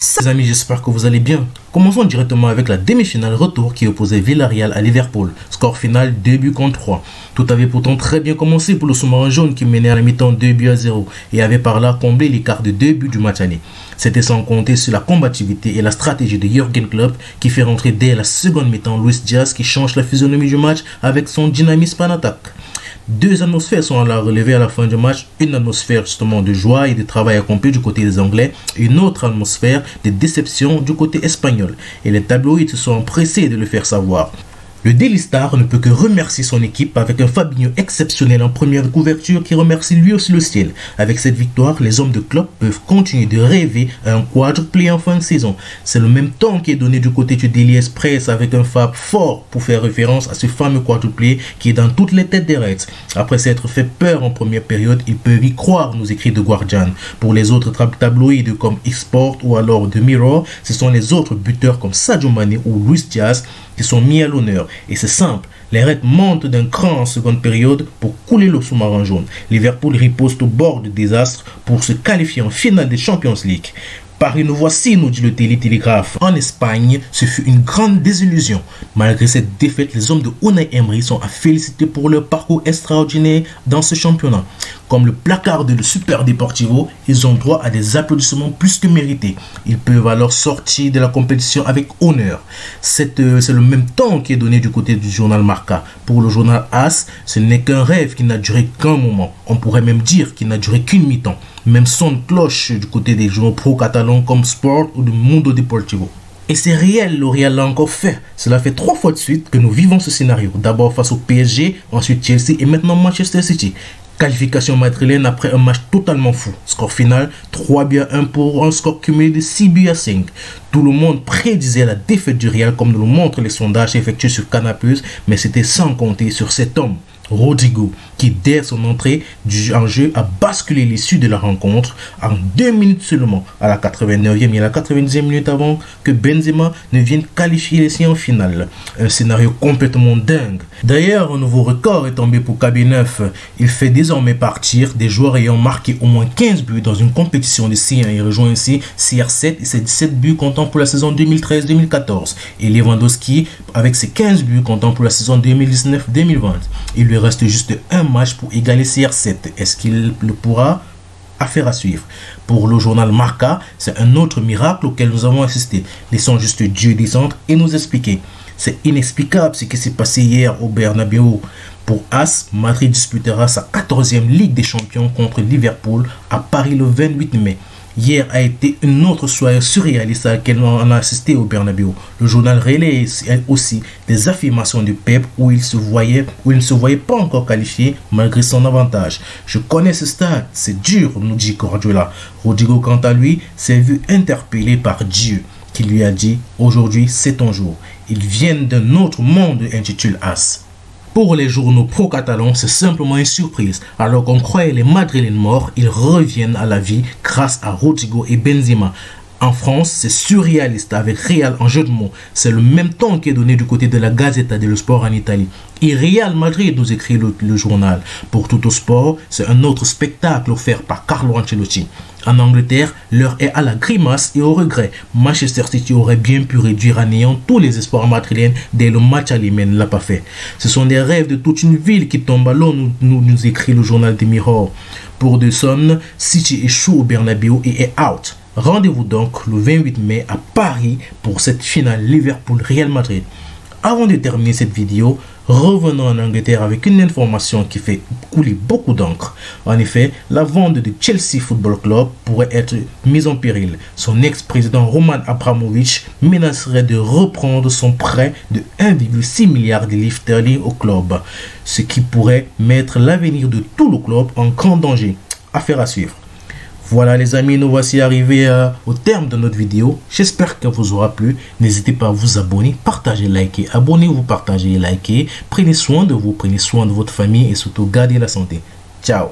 Salut les amis, j'espère que vous allez bien. Commençons directement avec la demi-finale retour qui opposait Villarreal à Liverpool. Score final 2-3. Tout avait pourtant très bien commencé pour le sous-marin jaune qui menait à la mi-temps 2-0 et avait par là comblé l'écart de 2 buts du match aller. C'était sans compter sur la combativité et la stratégie de Jürgen Klopp qui fait rentrer dès la seconde mi-temps Luis Diaz qui change la physionomie du match avec son dynamisme en attaque. Deux atmosphères sont à relevées à la fin du match, une atmosphère justement de joie et de travail accompli du côté des Anglais, et une autre atmosphère de déception du côté espagnol, et les tabloïds se sont empressés de le faire savoir. Le Daily Star ne peut que remercier son équipe avec un Fabinho exceptionnel en première couverture qui remercie lui aussi le ciel. Avec cette victoire, les hommes de Klopp peuvent continuer de rêver à un quadruplé en fin de saison. C'est le même temps qui est donné du côté du Daily Express avec un Fab fort pour faire référence à ce fameux quadruplé qui est dans toutes les têtes des Reds. Après s'être fait peur en première période, ils peuvent y croire, nous écrit The Guardian. Pour les autres tabloïds comme Xport ou alors The Mirror, ce sont les autres buteurs comme Sadio Mané ou Luis Diaz qui sont mis à l'honneur. Et c'est simple, les Reds montent d'un cran en seconde période pour couler le sous-marin jaune. Liverpool riposte au bord du désastre pour se qualifier en finale des Champions League. Paris, nous voici, nous dit le Télégraphe. En Espagne, ce fut une grande désillusion. Malgré cette défaite, les hommes de Unai Emery sont à féliciter pour leur parcours extraordinaire dans ce championnat. Comme le placard de Super Deportivo, ils ont droit à des applaudissements plus que mérités. Ils peuvent alors sortir de la compétition avec honneur. C'est le même temps qui est donné du côté du journal Marca. Pour le journal AS, ce n'est qu'un rêve qui n'a duré qu'un moment. On pourrait même dire qu'il n'a duré qu'une mi-temps. Même son de cloche du côté des journaux pro-catalans comme Sport ou du Mundo Deportivo. Et c'est réel, le Real l'a encore fait. Cela fait 3 fois de suite que nous vivons ce scénario. D'abord face au PSG, ensuite Chelsea et maintenant Manchester City. Qualification madrilène après un match totalement fou. Score final 3-1 pour un score cumulé de 6-5. Tout le monde prédisait la défaite du Real comme nous le montrent les sondages effectués sur Canal+, mais c'était sans compter sur cet homme. Rodrigo, qui dès son entrée en jeu a basculé l'issue de la rencontre en 2 minutes seulement, à la 89e et à la 90e minute avant que Benzema ne vienne qualifier les siens en finale. Un scénario complètement dingue. D'ailleurs, un nouveau record est tombé pour KB9. Il fait désormais partir des joueurs ayant marqué au moins 15 buts dans une compétition de C1. Il rejoint ainsi CR7 et ses 17 buts comptant pour la saison 2013-2014 et Lewandowski avec ses 15 buts comptant pour la saison 2019-2020. Il lui reste juste un match pour égaler CR7. Est-ce qu'il le pourra? Affaire à suivre. Pour le journal Marca, c'est un autre miracle auquel nous avons assisté. Laissons juste Dieu descendre et nous expliquer. C'est inexplicable ce qui s'est passé hier au Bernabéu. Pour AS, Madrid disputera sa 14e Ligue des Champions contre Liverpool à Paris le 28 mai. Hier a été une autre soirée surréaliste à laquelle on a assisté au Bernabéu. Le journal relaie aussi des affirmations de Pep où il ne se voyait pas encore qualifié malgré son avantage. Je connais ce stade, c'est dur, nous dit Guardiola. Rodrigo, quant à lui, s'est vu interpellé par Dieu qui lui a dit « Aujourd'hui, c'est ton jour ». Ils viennent d'un autre monde, intitule AS. Pour les journaux pro-catalans, c'est simplement une surprise. Alors qu'on croyait les Madrilènes morts, ils reviennent à la vie grâce à Rodrigo et Benzema. En France, c'est surréaliste avec Real en jeu de mots. C'est le même temps qui est donné du côté de la Gazzetta dello Sport en Italie. Et Real Madrid, nous écrit le journal. Pour Tutto Sport, c'est un autre spectacle offert par Carlo Ancelotti. En Angleterre, l'heure est à la grimace et au regret. Manchester City aurait bien pu réduire à néant tous les espoirs madrilènes dès le match aller, mais ne l'a pas fait. Ce sont des rêves de toute une ville qui tombent à l'eau, nous écrit le journal des Mirror. Pour The Sun, City échoue au Bernabéu et est out. Rendez-vous donc le 28 mai à Paris pour cette finale Liverpool-Real Madrid. Avant de terminer cette vidéo, revenons en Angleterre avec une information qui fait couler beaucoup d'encre. En effet, la vente de Chelsea Football Club pourrait être mise en péril. Son ex-président Roman Abramovich menacerait de reprendre son prêt de 1,6 milliard de livres sterling au club, ce qui pourrait mettre l'avenir de tout le club en grand danger. Affaire à suivre. Voilà les amis, nous voici arrivés au terme de notre vidéo. J'espère qu'elle vous aura plu. N'hésitez pas à vous abonner, partager, liker. Abonnez-vous, partagez et likez. Prenez soin de vous, prenez soin de votre famille et surtout gardez la santé. Ciao.